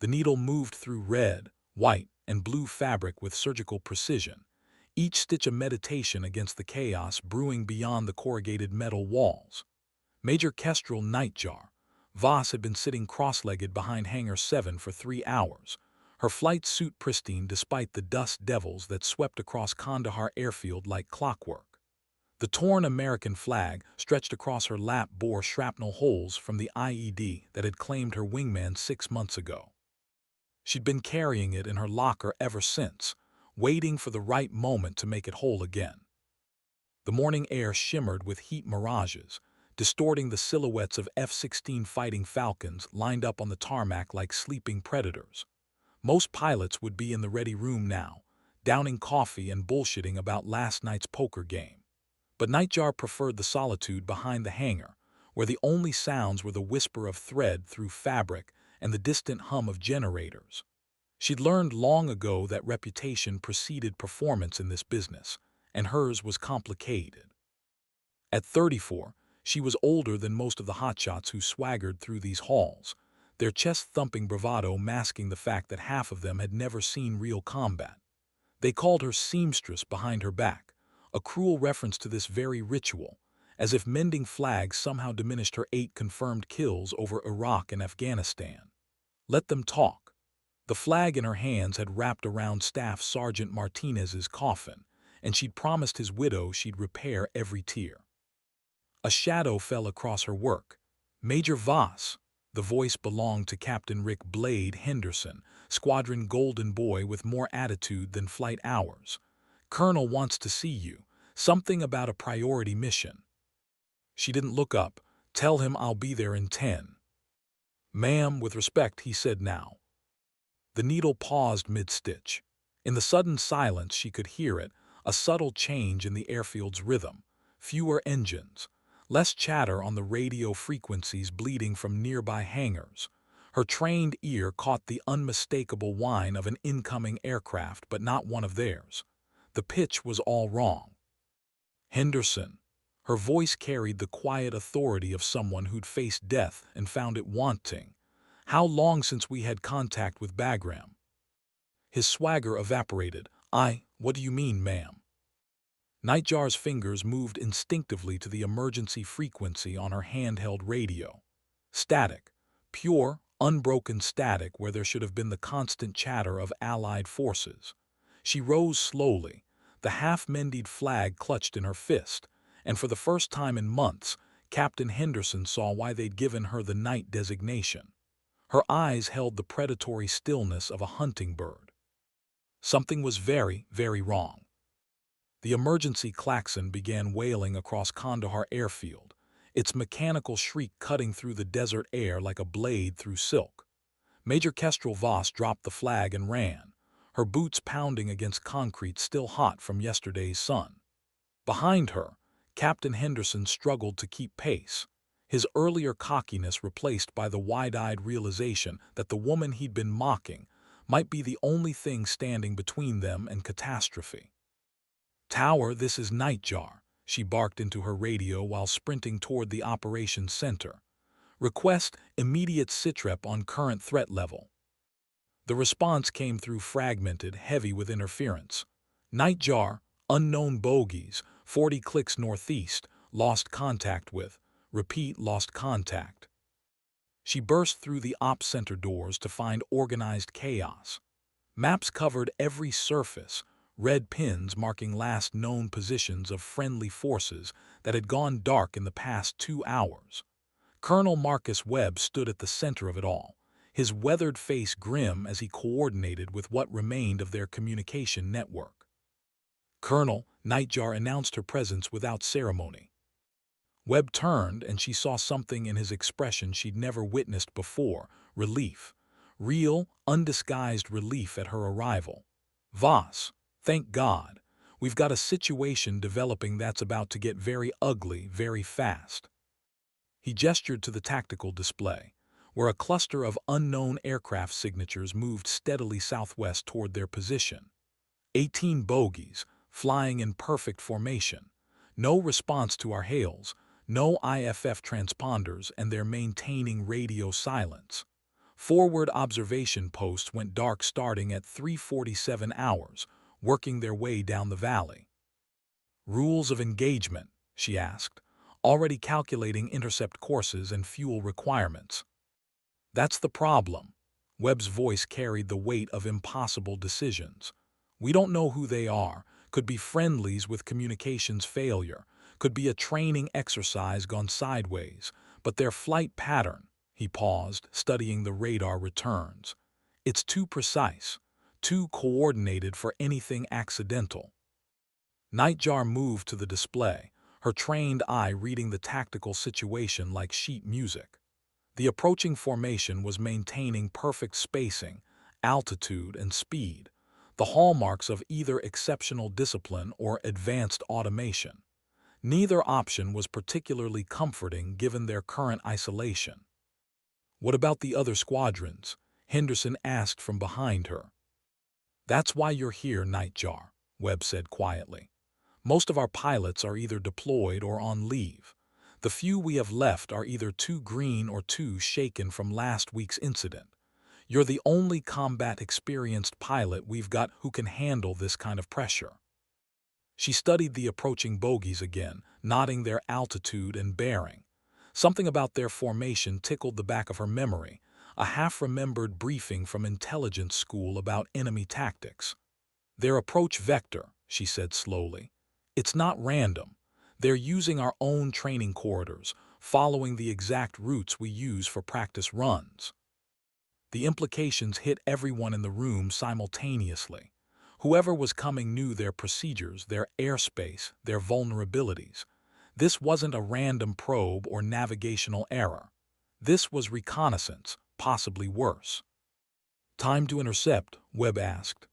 The needle moved through red, white, and blue fabric with surgical precision, each stitch a meditation against the chaos brewing beyond the corrugated metal walls. Major Kestrel Nightjar. Voss had been sitting cross-legged behind Hangar 7 for 3 hours, her flight suit pristine despite the dust devils that swept across Kandahar airfield like clockwork. The torn American flag stretched across her lap bore shrapnel holes from the IED that had claimed her wingman 6 months ago. She'd been carrying it in her locker ever since, waiting for the right moment to make it whole again. The morning air shimmered with heat mirages, distorting the silhouettes of F-16 fighting Falcons lined up on the tarmac like sleeping predators. Most pilots would be in the ready room now, downing coffee and bullshitting about last night's poker game. But Nightjar preferred the solitude behind the hangar, where the only sounds were the whisper of thread through fabric and the distant hum of generators. She'd learned long ago that reputation preceded performance in this business, and hers was complicated. At 34, she was older than most of the hotshots who swaggered through these halls, their chest-thumping bravado masking the fact that half of them had never seen real combat. They called her seamstress behind her back, a cruel reference to this very ritual, as if mending flags somehow diminished her 8 confirmed kills over Iraq and Afghanistan. Let them talk. The flag in her hands had wrapped around Staff Sergeant Martinez's coffin, and she'd promised his widow she'd repair every tear. A shadow fell across her work. Major Voss. The voice belonged to Captain Rick Blade Henderson, Squadron Golden Boy with more attitude than flight hours. Colonel wants to see you. Something about a priority mission. She didn't look up. Tell him I'll be there in 10. Ma'am, with respect, he said now. The needle paused mid-stitch. In the sudden silence she could hear it, a subtle change in the airfield's rhythm. Fewer engines, less chatter on the radio frequencies bleeding from nearby hangars. Her trained ear caught the unmistakable whine of an incoming aircraft, but not one of theirs. The pitch was all wrong. Henderson. Her voice carried the quiet authority of someone who'd faced death and found it wanting. How long since we had contact with Bagram? His swagger evaporated. What do you mean, ma'am? Nightjar's fingers moved instinctively to the emergency frequency on her handheld radio. Static. Pure, unbroken static where there should have been the constant chatter of Allied forces. She rose slowly, the half-mendied flag clutched in her fist, and for the first time in months, Captain Henderson saw why they'd given her the night designation. Her eyes held the predatory stillness of a hunting bird. Something was very, very wrong. The emergency klaxon began wailing across Kandahar airfield, its mechanical shriek cutting through the desert air like a blade through silk. Major Kestrel Voss dropped the flag and ran, her boots pounding against concrete still hot from yesterday's sun. Behind her, Captain Henderson struggled to keep pace, his earlier cockiness replaced by the wide-eyed realization that the woman he'd been mocking might be the only thing standing between them and catastrophe. "Tower, this is Nightjar," she barked into her radio while sprinting toward the operations center. "Request immediate sitrep on current threat level." The response came through fragmented, heavy with interference. "Nightjar, unknown bogies, 40 clicks northeast, lost contact with. Repeat, lost contact." She burst through the op center doors to find organized chaos. Maps covered every surface, red pins marking last known positions of friendly forces that had gone dark in the past 2 hours. Colonel Marcus Webb stood at the center of it all, his weathered face grim as he coordinated with what remained of their communication network. "Colonel," Nightjar announced her presence without ceremony. Webb turned and she saw something in his expression she'd never witnessed before, relief. Real, undisguised relief at her arrival. "Voss, thank God. We've got a situation developing that's about to get very ugly very fast." He gestured to the tactical display, where a cluster of unknown aircraft signatures moved steadily southwest toward their position. 18 bogies, flying in perfect formation. No response to our hails, no IFF transponders, and they're maintaining radio silence. Forward observation posts went dark starting at 3:47 hours, working their way down the valley. Rules of engagement, she asked, already calculating intercept courses and fuel requirements. That's the problem. Webb's voice carried the weight of impossible decisions. We don't know who they are, could be friendlies with communications failure, could be a training exercise gone sideways, but their flight pattern, he paused, studying the radar returns. It's too precise, too coordinated for anything accidental. Nightjar moved to the display, her trained eye reading the tactical situation like sheet music. The approaching formation was maintaining perfect spacing, altitude, and speed, the hallmarks of either exceptional discipline or advanced automation. Neither option was particularly comforting given their current isolation. "What about the other squadrons?" Henderson asked from behind her. "That's why you're here, Nightjar," Webb said quietly. "Most of our pilots are either deployed or on leave. The few we have left are either too green or too shaken from last week's incident. You're the only combat-experienced pilot we've got who can handle this kind of pressure." She studied the approaching bogies again, noting their altitude and bearing. Something about their formation tickled the back of her memory, a half-remembered briefing from intelligence school about enemy tactics. "Their approach vector," she said slowly. "It's not random. They're using our own training corridors, following the exact routes we use for practice runs." The implications hit everyone in the room simultaneously. Whoever was coming knew their procedures, their airspace, their vulnerabilities. This wasn't a random probe or navigational error. This was reconnaissance, possibly worse. "Time to intercept?" Webb asked.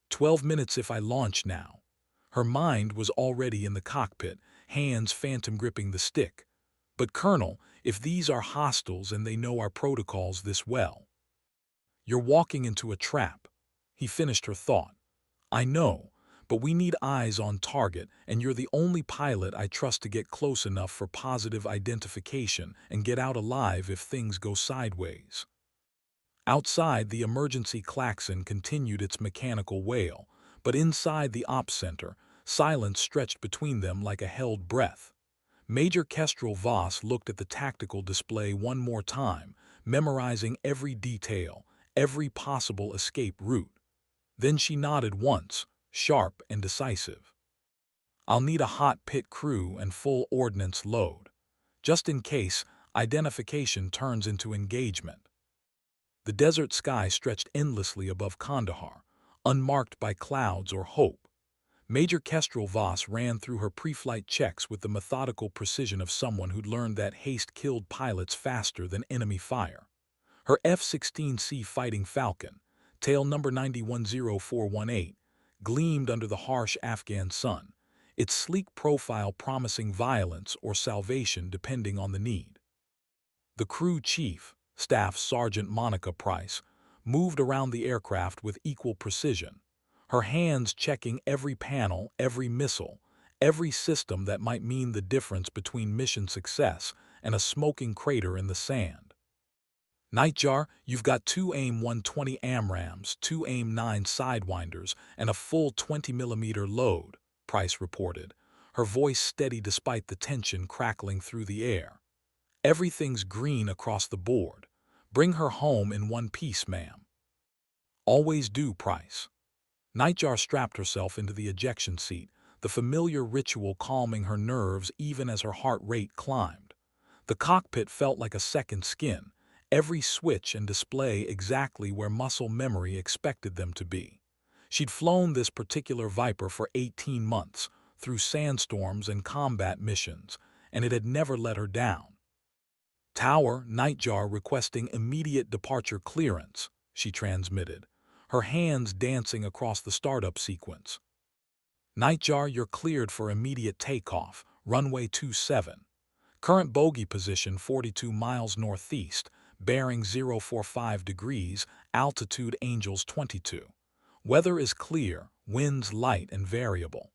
12 minutes if I launch now." Her mind was already in the cockpit, hands phantom gripping the stick. "But Colonel, if these are hostiles and they know our protocols this well." "You're walking into a trap." He finished her thought. "I know, but we need eyes on target, and you're the only pilot I trust to get close enough for positive identification and get out alive if things go sideways." Outside, the emergency klaxon continued its mechanical wail, but inside the ops center, silence stretched between them like a held breath. Major Kestrel Voss looked at the tactical display one more time, memorizing every detail, every possible escape route. Then she nodded once, sharp and decisive. "I'll need a hot pit crew and full ordnance load, just in case identification turns into engagement." The desert sky stretched endlessly above Kandahar, unmarked by clouds or hope. Major Kestrel Voss ran through her pre-flight checks with the methodical precision of someone who'd learned that haste killed pilots faster than enemy fire. Her F-16C Fighting Falcon, tail number 9010418, gleamed under the harsh Afghan sun, its sleek profile promising violence or salvation depending on the need. The crew chief, Staff Sergeant Monica Price, moved around the aircraft with equal precision, her hands checking every panel, every missile, every system that might mean the difference between mission success and a smoking crater in the sand. "Nightjar, you've got 2 AIM-120 AMRAAMs, 2 AIM-9 Sidewinders, and a full 20mm load," Price reported, her voice steady despite the tension crackling through the air. "Everything's green across the board. Bring her home in one piece, ma'am." "Always do, Price." Nightjar strapped herself into the ejection seat, the familiar ritual calming her nerves even as her heart rate climbed. The cockpit felt like a second skin, every switch and display exactly where muscle memory expected them to be. She'd flown this particular Viper for 18 months, through sandstorms and combat missions, and it had never let her down. "Tower, Nightjar requesting immediate departure clearance," she transmitted, her hands dancing across the startup sequence. "Nightjar, you're cleared for immediate takeoff, runway 27. Current bogey position 42 miles northeast, bearing 045 degrees, altitude Angels 22. Weather is clear, winds light and variable."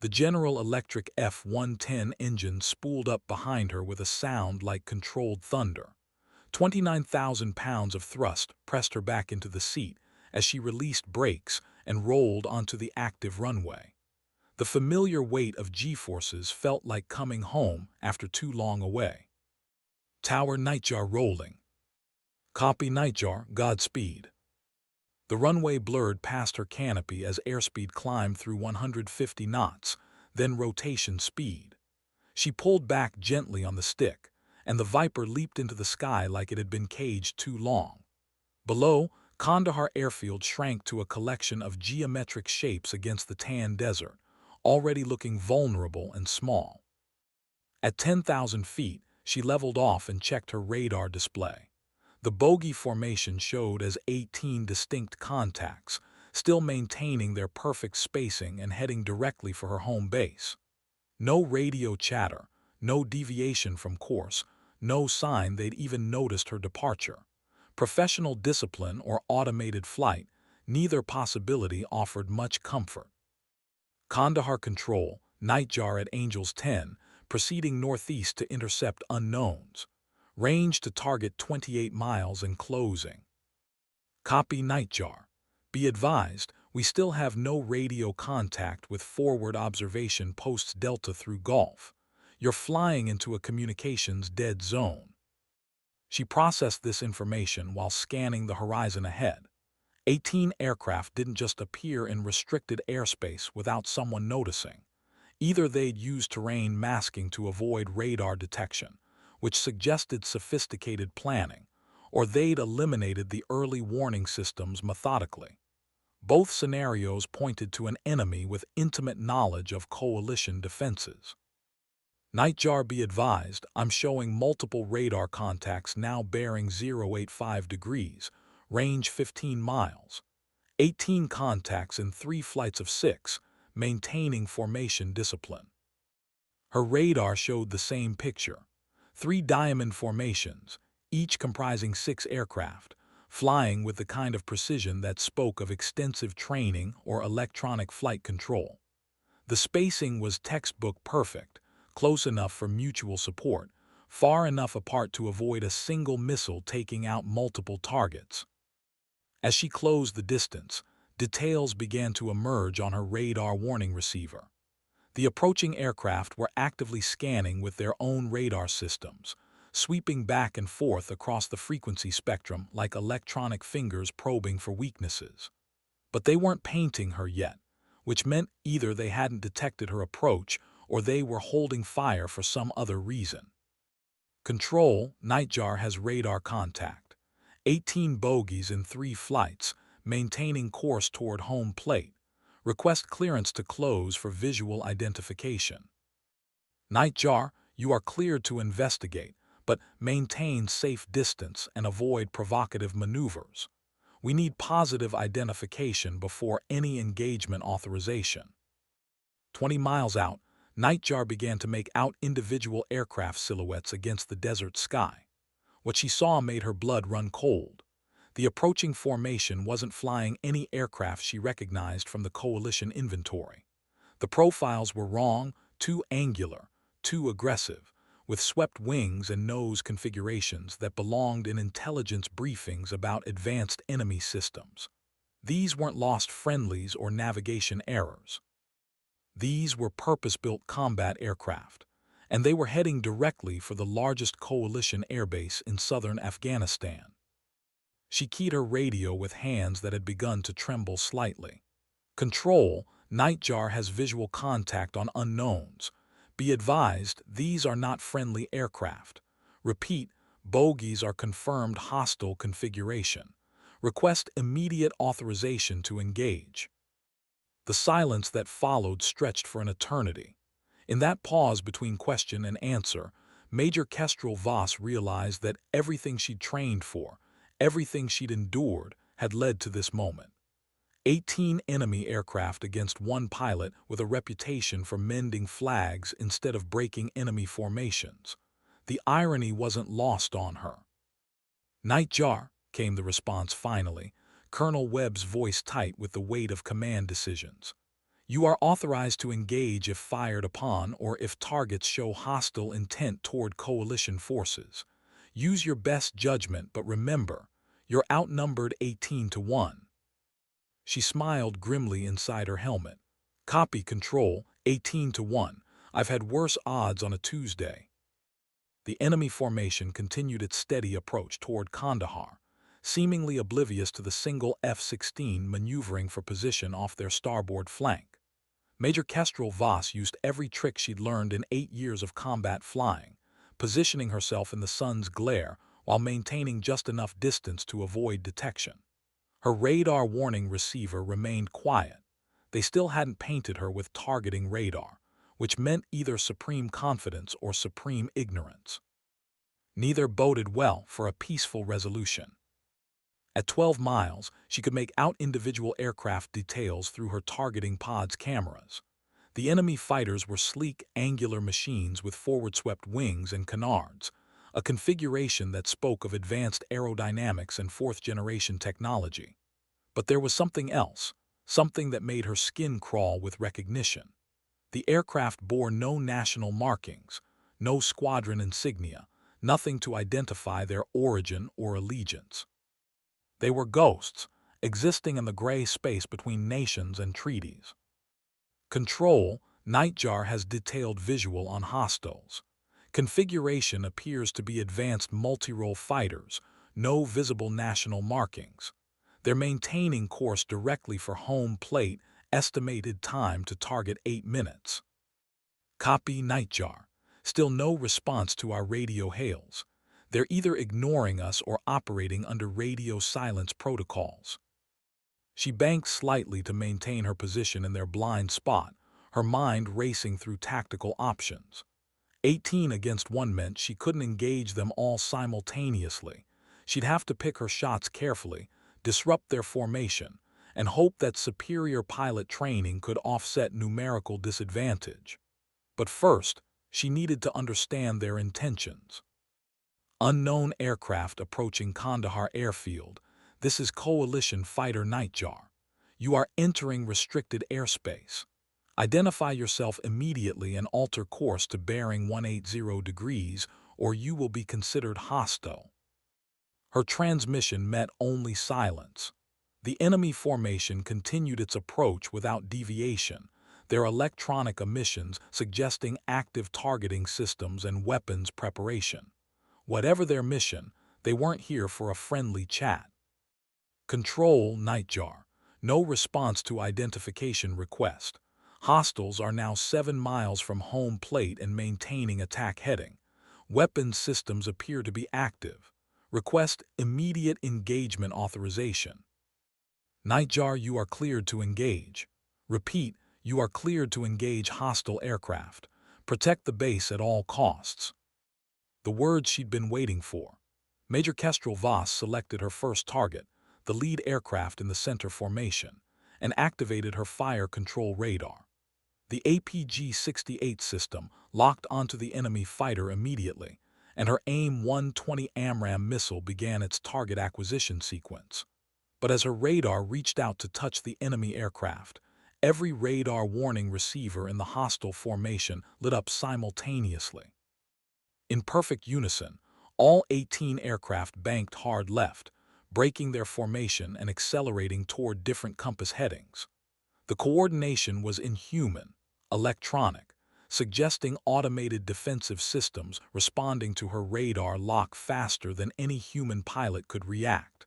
The General Electric F-110 engine spooled up behind her with a sound like controlled thunder. 29,000 pounds of thrust pressed her back into the seat as she released brakes and rolled onto the active runway. The familiar weight of G-forces felt like coming home after too long away. Tower Nightjar rolling. Copy Nightjar, Godspeed. The runway blurred past her canopy as airspeed climbed through 150 knots, then rotation speed. She pulled back gently on the stick, and the Viper leaped into the sky like it had been caged too long. Below, Kandahar Airfield shrank to a collection of geometric shapes against the tan desert, already looking vulnerable and small. At 10,000 feet, she leveled off and checked her radar display. The bogey formation showed as 18 distinct contacts, still maintaining their perfect spacing and heading directly for her home base. No radio chatter, no deviation from course, no sign they'd even noticed her departure. Professional discipline or automated flight, neither possibility offered much comfort. Kandahar Control, Nightjar at Angels 10, proceeding northeast to intercept unknowns. Range to target 28 miles and closing. Copy Nightjar. Be advised, we still have no radio contact with forward observation posts Delta through Gulf. You're flying into a communications dead zone. She processed this information while scanning the horizon ahead. 18 aircraft didn't just appear in restricted airspace without someone noticing. Either they'd used terrain masking to avoid radar detection, which suggested sophisticated planning, or they'd eliminated the early warning systems methodically. Both scenarios pointed to an enemy with intimate knowledge of coalition defenses. Nightjar, be advised, I'm showing multiple radar contacts now bearing 085 degrees, range 15 miles. 18 contacts in 3 flights of 6, maintaining formation discipline. Her radar showed the same picture. 3 diamond formations, each comprising 6 aircraft, flying with the kind of precision that spoke of extensive training or electronic flight control. The spacing was textbook perfect, close enough for mutual support, far enough apart to avoid a single missile taking out multiple targets. As she closed the distance, details began to emerge on her radar warning receiver. The approaching aircraft were actively scanning with their own radar systems, sweeping back and forth across the frequency spectrum like electronic fingers probing for weaknesses. But they weren't painting her yet, which meant either they hadn't detected her approach or they were holding fire for some other reason. Control, Nightjar has radar contact. 18 bogies in 3 flights, maintaining course toward home plate. Request clearance to close for visual identification. Nightjar, you are cleared to investigate, but maintain safe distance and avoid provocative maneuvers. We need positive identification before any engagement authorization. 20 miles out, Nightjar began to make out individual aircraft silhouettes against the desert sky. What she saw made her blood run cold. The approaching formation wasn't flying any aircraft she recognized from the coalition inventory. The profiles were wrong, too angular, too aggressive, with swept wings and nose configurations that belonged in intelligence briefings about advanced enemy systems. These weren't lost friendlies or navigation errors. These were purpose-built combat aircraft, and they were heading directly for the largest coalition airbase in southern Afghanistan. She keyed her radio with hands that had begun to tremble slightly. Control, Nightjar has visual contact on unknowns. Be advised, these are not friendly aircraft. Repeat, bogies are confirmed hostile configuration. Request immediate authorization to engage. The silence that followed stretched for an eternity. In that pause between question and answer, Major Kestrel Voss realized that everything she'd trained for, everything she'd endured, had led to this moment. 18 enemy aircraft against one pilot with a reputation for mending flags instead of breaking enemy formations. The irony wasn't lost on her. Nightjar, came the response finally, Colonel Webb's voice tight with the weight of command decisions. You are authorized to engage if fired upon or if targets show hostile intent toward coalition forces. Use your best judgment, but remember, you're outnumbered 18-1. She smiled grimly inside her helmet. Copy control, 18-1. I've had worse odds on a Tuesday. The enemy formation continued its steady approach toward Kandahar, seemingly oblivious to the single F-16 maneuvering for position off their starboard flank. Major Kestrel Voss used every trick she'd learned in 8 years of combat flying, positioning herself in the sun's glare while maintaining just enough distance to avoid detection. Her radar warning receiver remained quiet. They still hadn't painted her with targeting radar, which meant either supreme confidence or supreme ignorance. Neither boded well for a peaceful resolution. At 12 miles, she could make out individual aircraft details through her targeting pod's cameras. The enemy fighters were sleek, angular machines with forward-swept wings and canards, a configuration that spoke of advanced aerodynamics and fourth-generation technology. But there was something else, something that made her skin crawl with recognition. The aircraft bore no national markings, no squadron insignia, nothing to identify their origin or allegiance. They were ghosts, existing in the gray space between nations and treaties. Control, Nightjar has detailed visual on hostiles. Configuration appears to be advanced multi-role fighters, no visible national markings. They're maintaining course directly for home plate, estimated time to target 8 minutes. Copy Nightjar. Still no response to our radio hails. They're either ignoring us or operating under radio silence protocols. She banked slightly to maintain her position in their blind spot, her mind racing through tactical options. 18-1 meant she couldn't engage them all simultaneously. She'd have to pick her shots carefully, disrupt their formation, and hope that superior pilot training could offset numerical disadvantage. But first, she needed to understand their intentions. Unknown aircraft approaching Kandahar airfield. This is Coalition Fighter Nightjar. You are entering restricted airspace. Identify yourself immediately and alter course to bearing 180 degrees, or you will be considered hostile. Her transmission met only silence. The enemy formation continued its approach without deviation, their electronic emissions suggesting active targeting systems and weapons preparation. Whatever their mission, they weren't here for a friendly chat. Control, Nightjar. No response to identification request. Hostiles are now 7 miles from home plate and maintaining attack heading. Weapons systems appear to be active. Request immediate engagement authorization. Nightjar, you are cleared to engage. Repeat, you are cleared to engage hostile aircraft. Protect the base at all costs. The words she'd been waiting for. Major Kestrel Voss selected her first target, the lead aircraft in the center formation, and activated her fire control radar. The APG-68 system locked onto the enemy fighter immediately, and her AIM-120 AMRAAM missile began its target acquisition sequence. But as her radar reached out to touch the enemy aircraft, every radar warning receiver in the hostile formation lit up simultaneously. In perfect unison, all 18 aircraft banked hard left, breaking their formation and accelerating toward different compass headings. The coordination was inhuman, electronic, suggesting automated defensive systems responding to her radar lock faster than any human pilot could react.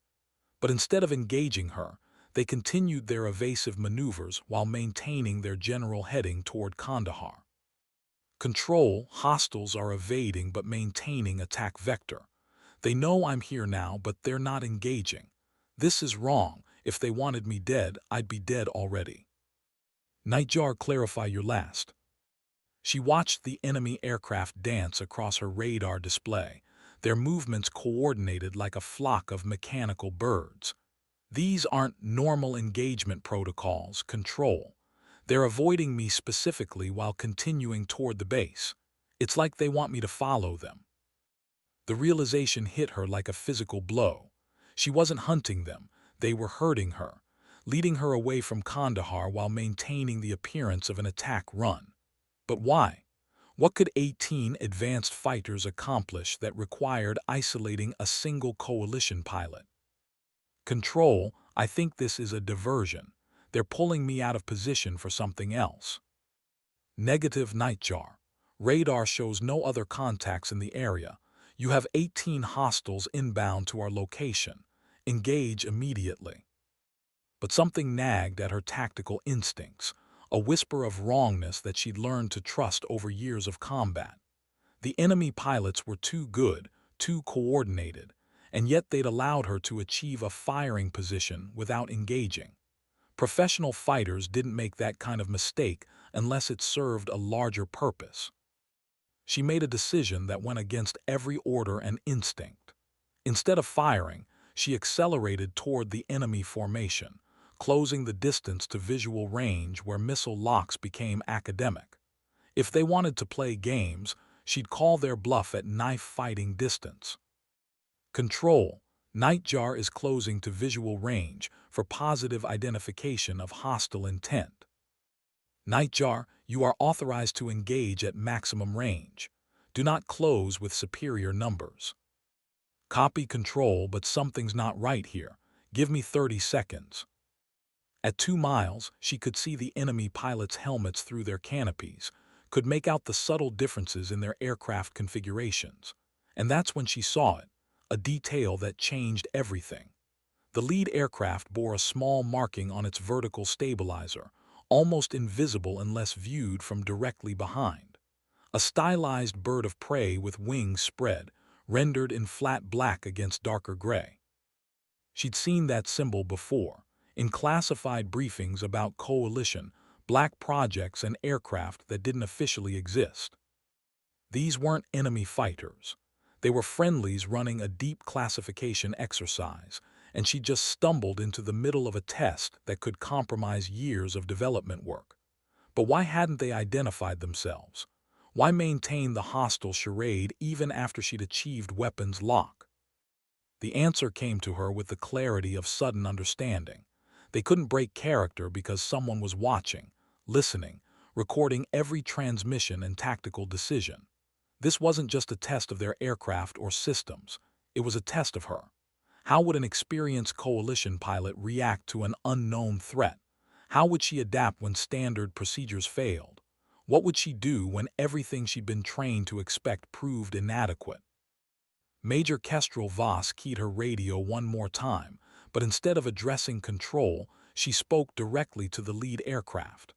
But instead of engaging her, they continued their evasive maneuvers while maintaining their general heading toward Kandahar. Control, hostiles are evading but maintaining attack vector. They know I'm here now, but they're not engaging. This is wrong. If they wanted me dead, I'd be dead already. Nightjar, clarify your last. She watched the enemy aircraft dance across her radar display, their movements coordinated like a flock of mechanical birds. These aren't normal engagement protocols, Control. They're avoiding me specifically while continuing toward the base. It's like they want me to follow them. The realization hit her like a physical blow. She wasn't hunting them, they were hurting her, leading her away from Kandahar while maintaining the appearance of an attack run. But why? What could 18 advanced fighters accomplish that required isolating a single coalition pilot? Control, I think this is a diversion. They're pulling me out of position for something else. Negative Nightjar. Radar shows no other contacts in the area. You have 18 hostiles inbound to our location. Engage immediately. But something nagged at her tactical instincts, a whisper of wrongness that she'd learned to trust over years of combat. The enemy pilots were too good, too coordinated, and yet they'd allowed her to achieve a firing position without engaging. Professional fighters didn't make that kind of mistake unless it served a larger purpose. She made a decision that went against every order and instinct. Instead of firing, she accelerated toward the enemy formation, closing the distance to visual range where missile locks became academic. If they wanted to play games, she'd call their bluff at knife-fighting distance. Control. Nightjar is closing to visual range for positive identification of hostile intent. Nightjar, you are authorized to engage at maximum range. Do not close with superior numbers. Copy Control, but something's not right here. Give me 30 seconds. At 2 miles, she could see the enemy pilots' helmets through their canopies, could make out the subtle differences in their aircraft configurations. And that's when she saw it, a detail that changed everything. The lead aircraft bore a small marking on its vertical stabilizer, almost invisible unless viewed from directly behind. A stylized bird of prey with wings spread, rendered in flat black against darker gray. She'd seen that symbol before, in classified briefings about coalition, black projects and aircraft that didn't officially exist. These weren't enemy fighters. They were friendlies running a deep classification exercise, and she just stumbled into the middle of a test that could compromise years of development work. But why hadn't they identified themselves? Why maintain the hostile charade even after she'd achieved weapons lock? The answer came to her with the clarity of sudden understanding. They couldn't break character because someone was watching, listening, recording every transmission and tactical decision. This wasn't just a test of their aircraft or systems. It was a test of her. How would an experienced coalition pilot react to an unknown threat? How would she adapt when standard procedures failed? What would she do when everything she'd been trained to expect proved inadequate? Major Kestrel Voss keyed her radio one more time, but instead of addressing Control, she spoke directly to the lead aircraft.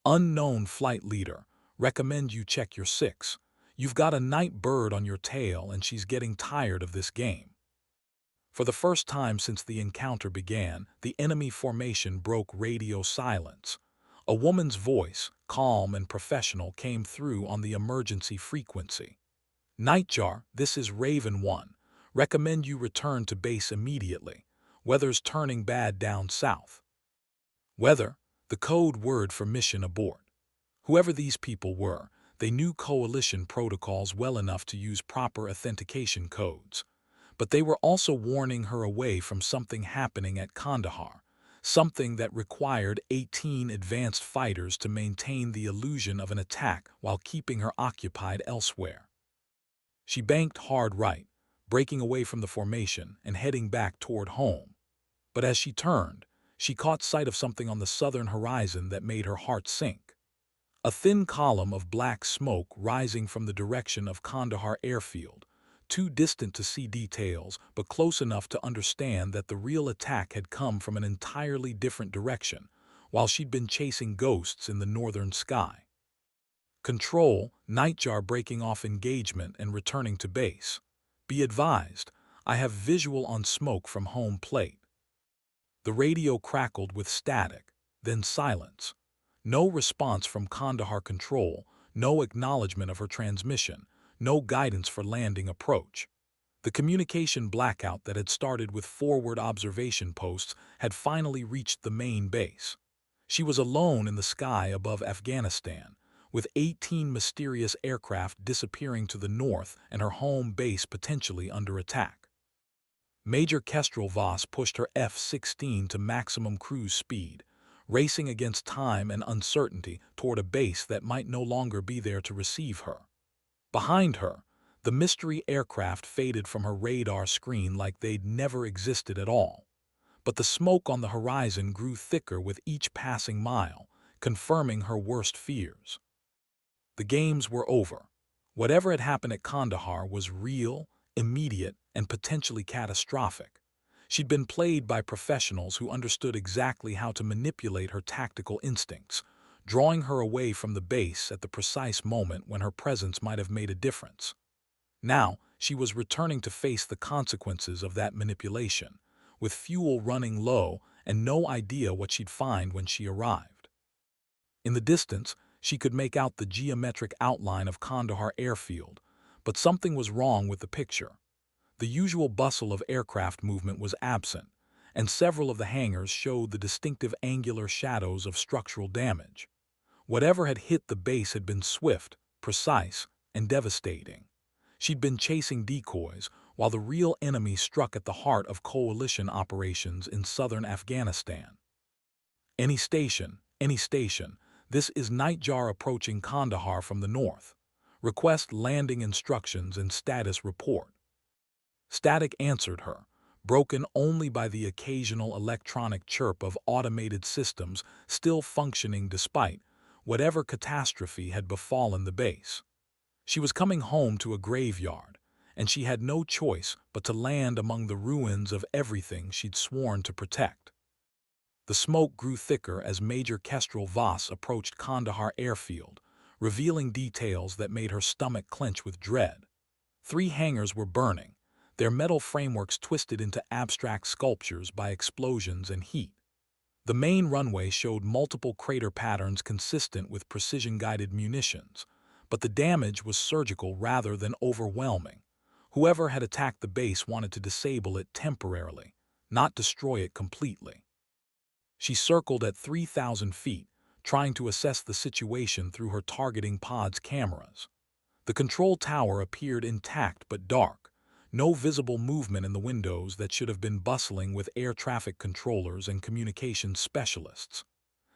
Unknown flight leader, recommend you check your 6. You've got a night bird on your tail and she's getting tired of this game. For the first time since the encounter began, the enemy formation broke radio silence. A woman's voice, calm and professional, came through on the emergency frequency. Nightjar, this is Raven 1. Recommend you return to base immediately. Weather's turning bad down south. Weather, the code word for mission abort. Whoever these people were, they knew coalition protocols well enough to use proper authentication codes. But they were also warning her away from something happening at Kandahar, something that required 18 advanced fighters to maintain the illusion of an attack while keeping her occupied elsewhere. She banked hard right, breaking away from the formation and heading back toward home. But as she turned, she caught sight of something on the southern horizon that made her heart sink. A thin column of black smoke rising from the direction of Kandahar airfield, too distant to see details but close enough to understand that the real attack had come from an entirely different direction, while she'd been chasing ghosts in the northern sky. Control, Nightjar breaking off engagement and returning to base. Be advised, I have visual on smoke from home plate. The radio crackled with static, then silence. No response from Kandahar Control, no acknowledgement of her transmission, no guidance for landing approach. The communication blackout that had started with forward observation posts had finally reached the main base. She was alone in the sky above Afghanistan, with 18 mysterious aircraft disappearing to the north and her home base potentially under attack. Major Kestrel Voss pushed her F-16 to maximum cruise speed, racing against time and uncertainty toward a base that might no longer be there to receive her. Behind her, the mystery aircraft faded from her radar screen like they'd never existed at all. But the smoke on the horizon grew thicker with each passing mile, confirming her worst fears. The games were over. Whatever had happened at Kandahar was real, immediate, and potentially catastrophic. She'd been played by professionals who understood exactly how to manipulate her tactical instincts, drawing her away from the base at the precise moment when her presence might have made a difference. Now, she was returning to face the consequences of that manipulation, with fuel running low and no idea what she'd find when she arrived. In the distance, she could make out the geometric outline of Kandahar airfield, but something was wrong with the picture. The usual bustle of aircraft movement was absent, and several of the hangars showed the distinctive angular shadows of structural damage. Whatever had hit the base had been swift, precise, and devastating. She'd been chasing decoys, while the real enemy struck at the heart of coalition operations in southern Afghanistan. Any station, this is Nightjar approaching Kandahar from the north. Request landing instructions and status report. Static answered her, broken only by the occasional electronic chirp of automated systems still functioning despite whatever catastrophe had befallen the base. She was coming home to a graveyard, and she had no choice but to land among the ruins of everything she'd sworn to protect. The smoke grew thicker as Major Kestrel Voss approached Kandahar airfield, revealing details that made her stomach clench with dread. 3 hangars were burning, their metal frameworks twisted into abstract sculptures by explosions and heat. The main runway showed multiple crater patterns consistent with precision-guided munitions, but the damage was surgical rather than overwhelming. Whoever had attacked the base wanted to disable it temporarily, not destroy it completely. She circled at 3,000 feet, trying to assess the situation through her targeting pod's cameras. The control tower appeared intact but dark, no visible movement in the windows that should have been bustling with air traffic controllers and communications specialists.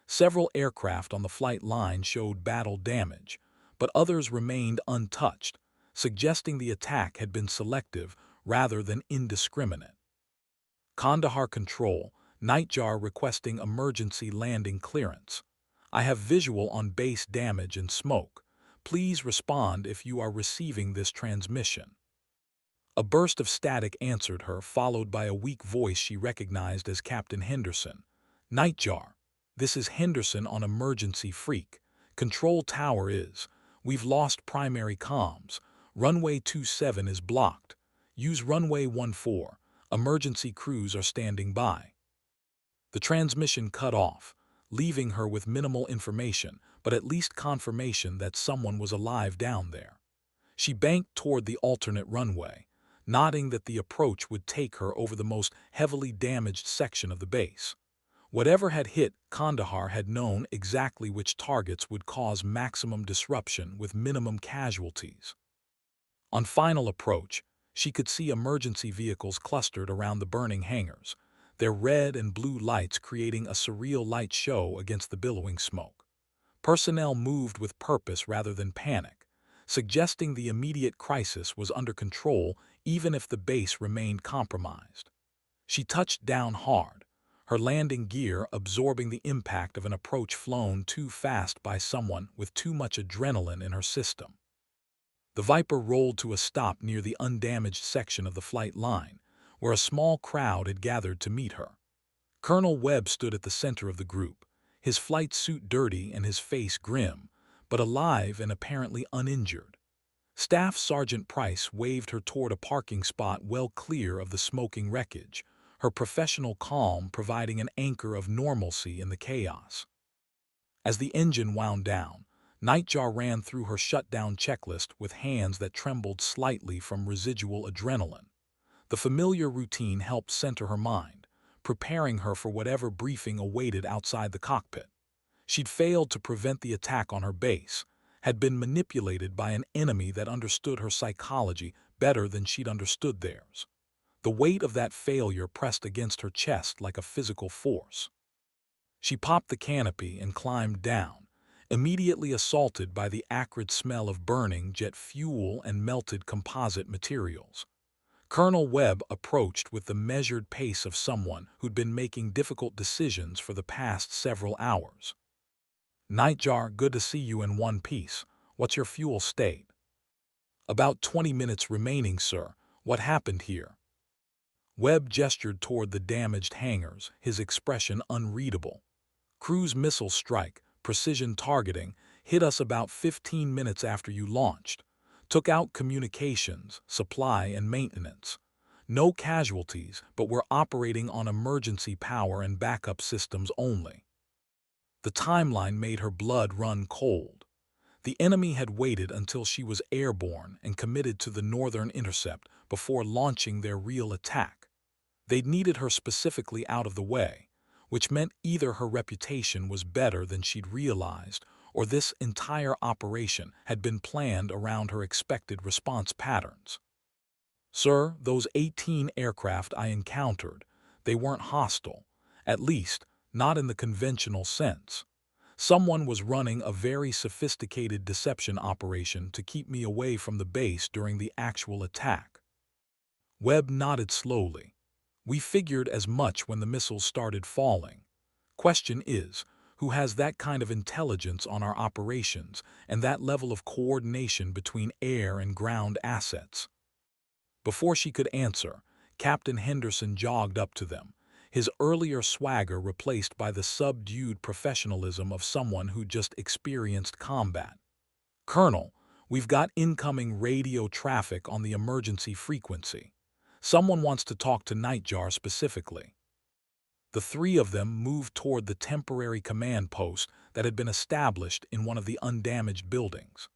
Several aircraft on the flight line showed battle damage, but others remained untouched, suggesting the attack had been selective rather than indiscriminate. Kandahar Control, Nightjar requesting emergency landing clearance. I have visual on base damage and smoke. Please respond if you are receiving this transmission. A burst of static answered her, followed by a weak voice she recognized as Captain Henderson. Nightjar, this is Henderson on emergency freak. Control tower is. We've lost primary comms. Runway 27 is blocked. Use runway 14. Emergency crews are standing by. The transmission cut off, leaving her with minimal information, but at least confirmation that someone was alive down there. She banked toward the alternate runway, nodding that the approach would take her over the most heavily damaged section of the base. Whatever had hit Kandahar had known exactly which targets would cause maximum disruption with minimum casualties. On final approach, she could see emergency vehicles clustered around the burning hangars, their red and blue lights creating a surreal light show against the billowing smoke. Personnel moved with purpose rather than panic, suggesting the immediate crisis was under control even if the base remained compromised. She touched down hard, her landing gear absorbing the impact of an approach flown too fast by someone with too much adrenaline in her system. The Viper rolled to a stop near the undamaged section of the flight line, where a small crowd had gathered to meet her. Colonel Webb stood at the center of the group, his flight suit dirty and his face grim, but alive and apparently uninjured. Staff Sergeant Price waved her toward a parking spot well clear of the smoking wreckage, her professional calm providing an anchor of normalcy in the chaos. As the engine wound down, Nightjar ran through her shutdown checklist with hands that trembled slightly from residual adrenaline. The familiar routine helped center her mind, preparing her for whatever briefing awaited outside the cockpit. She'd failed to prevent the attack on her base, had been manipulated by an enemy that understood her psychology better than she'd understood theirs. The weight of that failure pressed against her chest like a physical force. She popped the canopy and climbed down, immediately assaulted by the acrid smell of burning jet fuel and melted composite materials. Colonel Webb approached with the measured pace of someone who'd been making difficult decisions for the past several hours. "Nightjar, good to see you in one piece. What's your fuel state?" "About 20 minutes remaining, sir. What happened here?" Webb gestured toward the damaged hangars, his expression unreadable. "Cruise missile strike, precision targeting, hit us about 15 minutes after you launched. Took out communications, supply, and maintenance. No casualties, but we're operating on emergency power and backup systems only." The timeline made her blood run cold. The enemy had waited until she was airborne and committed to the northern intercept before launching their real attack. They'd needed her specifically out of the way, which meant either her reputation was better than she'd realized, or this entire operation had been planned around her expected response patterns. "Sir, those 18 aircraft I encountered, they weren't hostile, at least, not in the conventional sense. Someone was running a very sophisticated deception operation to keep me away from the base during the actual attack." Webb nodded slowly. "We figured as much when the missiles started falling. Question is, who has that kind of intelligence on our operations and that level of coordination between air and ground assets?" Before she could answer, Captain Henderson jogged up to them, his earlier swagger replaced by the subdued professionalism of someone who just experienced combat. "Colonel, we've got incoming radio traffic on the emergency frequency. Someone wants to talk to Nightjar specifically." The three of them moved toward the temporary command post that had been established in one of the undamaged buildings.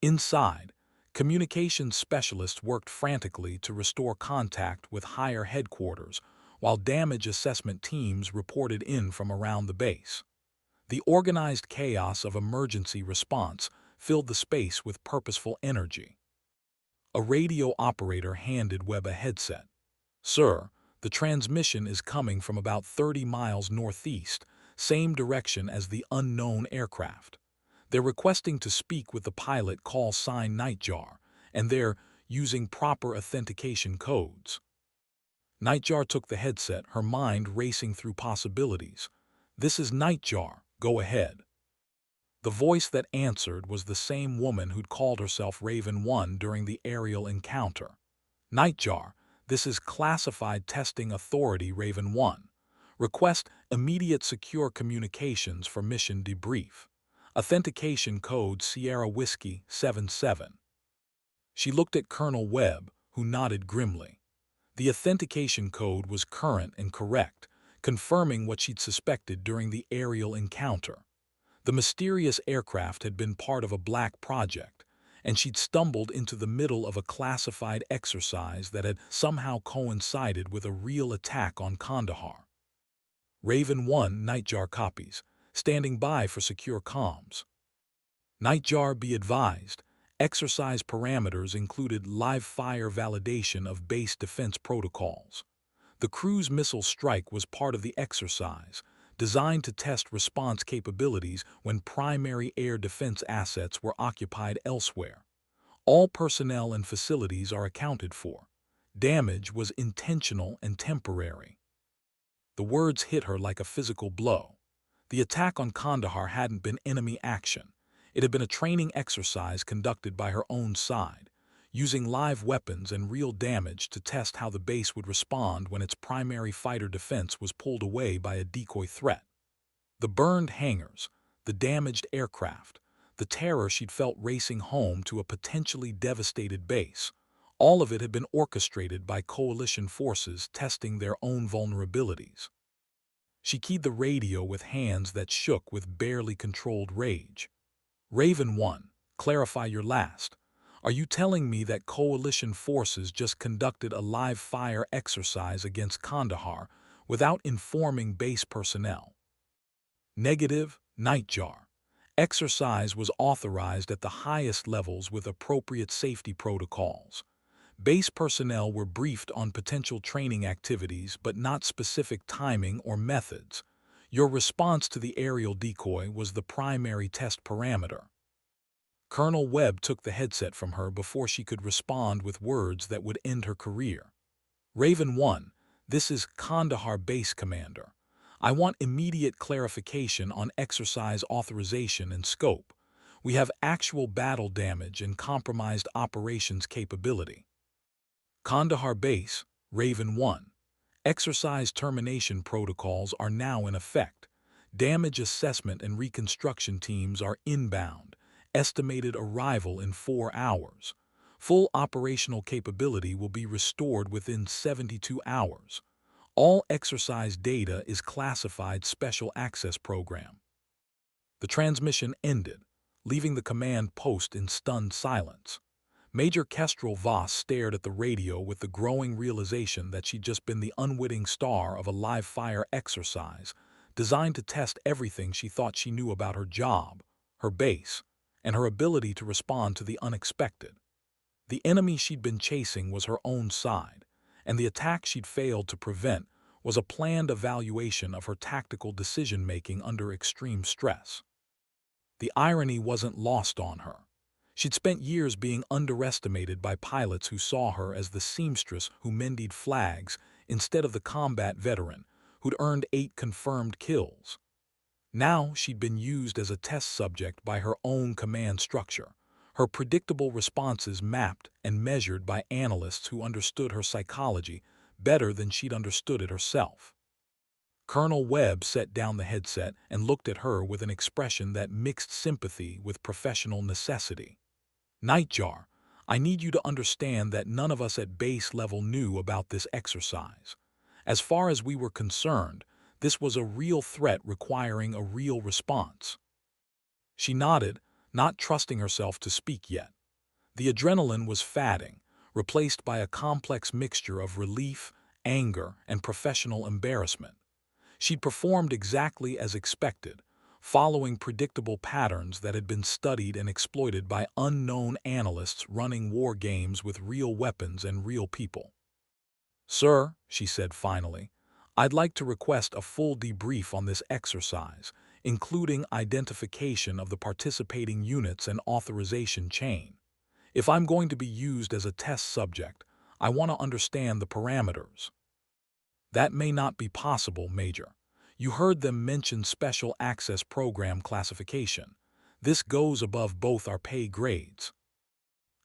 Inside, communications specialists worked frantically to restore contact with higher headquarters, while damage assessment teams reported in from around the base. The organized chaos of emergency response filled the space with purposeful energy. A radio operator handed Webb a headset. "Sir, the transmission is coming from about 30 miles northeast, same direction as the unknown aircraft. They're requesting to speak with the pilot call sign Nightjar, and they're using proper authentication codes." Nightjar took the headset, her mind racing through possibilities. "This is Nightjar, go ahead." The voice that answered was the same woman who'd called herself Raven 1 during the aerial encounter. "Nightjar, this is Classified Testing Authority Raven 1. Request immediate secure communications for mission debrief. Authentication code Sierra Whiskey 77. She looked at Colonel Webb, who nodded grimly. The authentication code was current and correct, confirming what she'd suspected during the aerial encounter. The mysterious aircraft had been part of a black project, and she'd stumbled into the middle of a classified exercise that had somehow coincided with a real attack on Kandahar. Raven 1 Nightjar copies, standing by for secure comms. Nightjar, be advised, exercise parameters included live fire validation of base defense protocols. The cruise missile strike was part of the exercise, designed to test response capabilities when primary air defense assets were occupied elsewhere. All personnel and facilities are accounted for. Damage was intentional and temporary. The words hit her like a physical blow. The attack on Kandahar hadn't been enemy action. It had been a training exercise conducted by her own side, using live weapons and real damage to test how the base would respond when its primary fighter defense was pulled away by a decoy threat. The burned hangars, the damaged aircraft, the terror she'd felt racing home to a potentially devastated base, all of it had been orchestrated by coalition forces testing their own vulnerabilities. She keyed the radio with hands that shook with barely controlled rage. "Raven 1, clarify your last. Are you telling me that coalition forces just conducted a live-fire exercise against Kandahar without informing base personnel?" "Negative, Nightjar. Exercise was authorized at the highest levels with appropriate safety protocols. Base personnel were briefed on potential training activities but not specific timing or methods. Your response to the aerial decoy was the primary test parameter. Colonel Webb took the headset from her before she could respond with words that would end her career. Raven 1, this is Kandahar Base Commander. I want immediate clarification on exercise authorization and scope. We have actual battle damage and compromised operations capability. Kandahar Base, Raven 1. Exercise termination protocols are now in effect. Damage assessment and reconstruction teams are inbound. Estimated arrival in 4 hours. Full operational capability will be restored within 72 hours. All exercise data is classified Special Access Program. The transmission ended, leaving the command post in stunned silence. Major Kestrel Voss stared at the radio with the growing realization that she'd just been the unwitting star of a live-fire exercise designed to test everything she thought she knew about her job, her base, and her ability to respond to the unexpected. The enemy she'd been chasing was her own side, and the attack she'd failed to prevent was a planned evaluation of her tactical decision-making under extreme stress. The irony wasn't lost on her. She'd spent years being underestimated by pilots who saw her as the seamstress who mended flags instead of the combat veteran who'd earned 8 confirmed kills. Now she'd been used as a test subject by her own command structure, her predictable responses mapped and measured by analysts who understood her psychology better than she'd understood it herself. Colonel Webb set down the headset and looked at her with an expression that mixed sympathy with professional necessity. Nightjar, I need you to understand that none of us at base level knew about this exercise. As far as we were concerned, this was a real threat requiring a real response. She nodded, not trusting herself to speak yet. The adrenaline was fading, replaced by a complex mixture of relief, anger, and professional embarrassment. She'd performed exactly as expected, following predictable patterns that had been studied and exploited by unknown analysts running war games with real weapons and real people. "Sir," she said finally, "I'd like to request a full debrief on this exercise, including identification of the participating units and authorization chain. If I'm going to be used as a test subject, I want to understand the parameters." "That may not be possible, Major. You heard them mention Special Access Program classification. This goes above both our pay grades."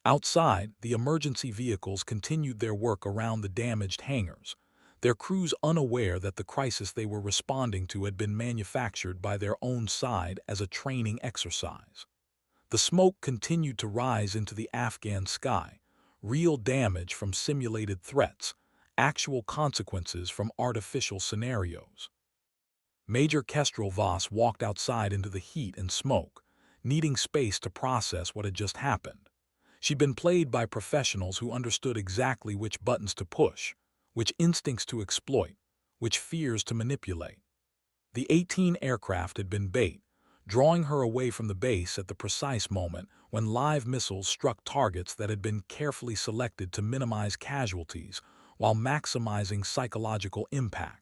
Outside, the emergency vehicles continued their work around the damaged hangars, their crews unaware that the crisis they were responding to had been manufactured by their own side as a training exercise. The smoke continued to rise into the Afghan sky, real damage from simulated threats, actual consequences from artificial scenarios. Major Kestrel Voss walked outside into the heat and smoke, needing space to process what had just happened. She'd been played by professionals who understood exactly which buttons to push, which instincts to exploit, which fears to manipulate. The 18 aircraft had been bait, drawing her away from the base at the precise moment when live missiles struck targets that had been carefully selected to minimize casualties while maximizing psychological impact.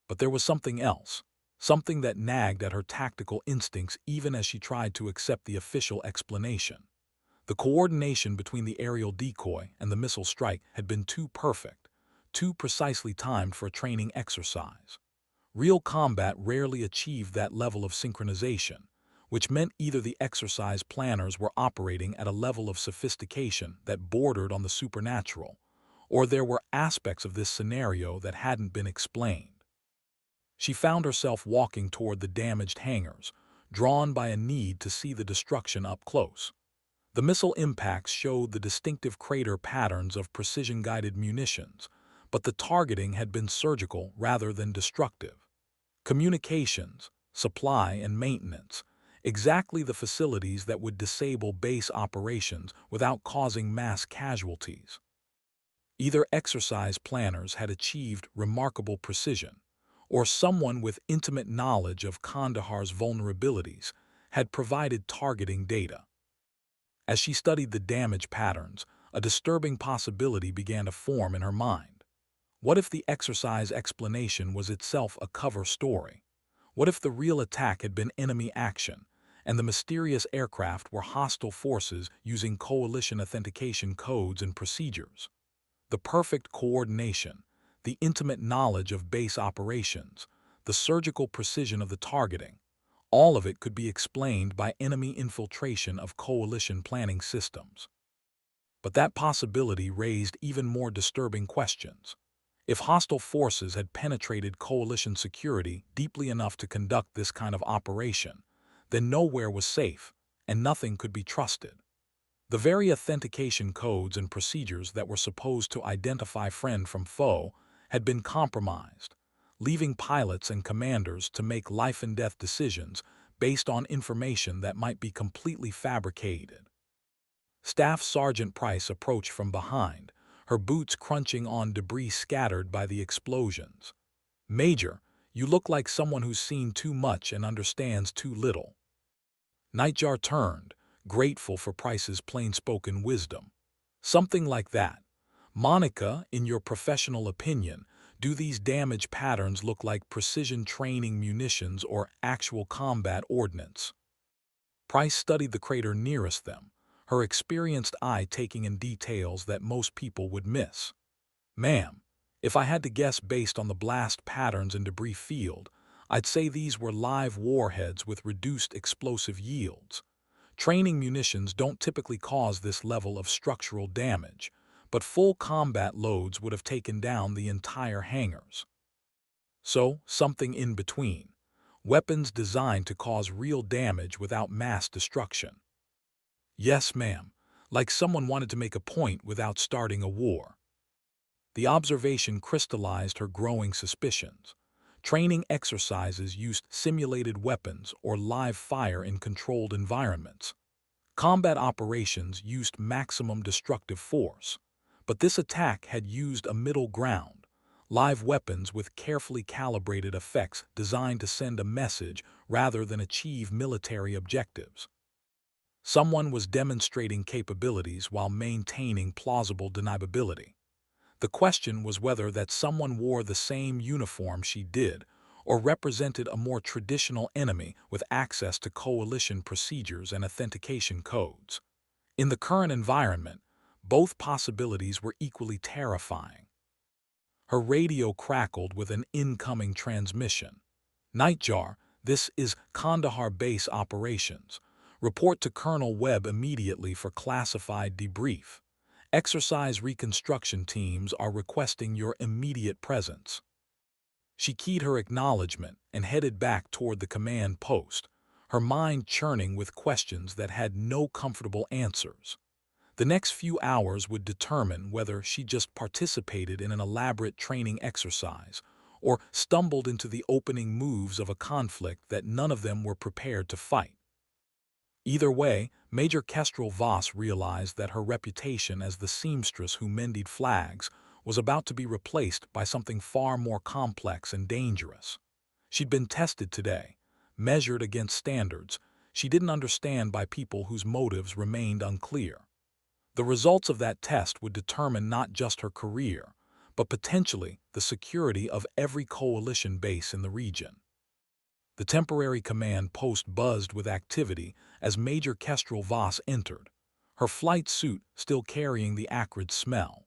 But there was something else, something that nagged at her tactical instincts even as she tried to accept the official explanation. The coordination between the aerial decoy and the missile strike had been too perfect, too precisely timed for a training exercise. Real combat rarely achieved that level of synchronization, which meant either the exercise planners were operating at a level of sophistication that bordered on the supernatural, or there were aspects of this scenario that hadn't been explained. She found herself walking toward the damaged hangars, drawn by a need to see the destruction up close. The missile impacts showed the distinctive crater patterns of precision-guided munitions, but the targeting had been surgical rather than destructive. Communications, supply, and maintenance, exactly the facilities that would disable base operations without causing mass casualties. Either exercise planners had achieved remarkable precision, or someone with intimate knowledge of Kandahar's vulnerabilities had provided targeting data. As she studied the damage patterns, a disturbing possibility began to form in her mind. What if the exercise explanation was itself a cover story? What if the real attack had been enemy action, and the mysterious aircraft were hostile forces using coalition authentication codes and procedures? The perfect coordination, the intimate knowledge of base operations, the surgical precision of the targeting, all of it could be explained by enemy infiltration of coalition planning systems. But that possibility raised even more disturbing questions. If hostile forces had penetrated coalition security deeply enough to conduct this kind of operation, then nowhere was safe, and nothing could be trusted. The very authentication codes and procedures that were supposed to identify friend from foe had been compromised, leaving pilots and commanders to make life-and-death decisions based on information that might be completely fabricated. Staff Sergeant Price approached from behind, her boots crunching on debris scattered by the explosions. "Major, you look like someone who's seen too much and understands too little." Nightjar turned, grateful for Price's plain-spoken wisdom. "Something like that. Monica, in your professional opinion, do these damage patterns look like precision training munitions or actual combat ordnance?" Price studied the crater nearest them, her experienced eye taking in details that most people would miss. "Ma'am, if I had to guess based on the blast patterns and debris field, I'd say these were live warheads with reduced explosive yields. Training munitions don't typically cause this level of structural damage, but full combat loads would have taken down the entire hangars. So, something in between. Weapons designed to cause real damage without mass destruction." "Yes, ma'am. Like someone wanted to make a point without starting a war." The observation crystallized her growing suspicions. Training exercises used simulated weapons or live fire in controlled environments. Combat operations used maximum destructive force. But this attack had used a middle ground, live weapons with carefully calibrated effects designed to send a message rather than achieve military objectives. Someone was demonstrating capabilities while maintaining plausible deniability. The question was whether that someone wore the same uniform she did, or represented a more traditional enemy with access to coalition procedures and authentication codes. In the current environment, both possibilities were equally terrifying. Her radio crackled with an incoming transmission. "Nightjar, this is Kandahar Base Operations. Report to Colonel Webb immediately for classified debrief. Exercise reconstruction teams are requesting your immediate presence." She keyed her acknowledgement and headed back toward the command post, her mind churning with questions that had no comfortable answers. The next few hours would determine whether she just participated in an elaborate training exercise or stumbled into the opening moves of a conflict that none of them were prepared to fight. Either way, Major Kestrel Voss realized that her reputation as the seamstress who mended flags was about to be replaced by something far more complex and dangerous. She'd been tested today, measured against standards she didn't understand by people whose motives remained unclear. The results of that test would determine not just her career, but potentially the security of every coalition base in the region. The temporary command post buzzed with activity as Major Kestrel Voss entered, her flight suit still carrying the acrid smell.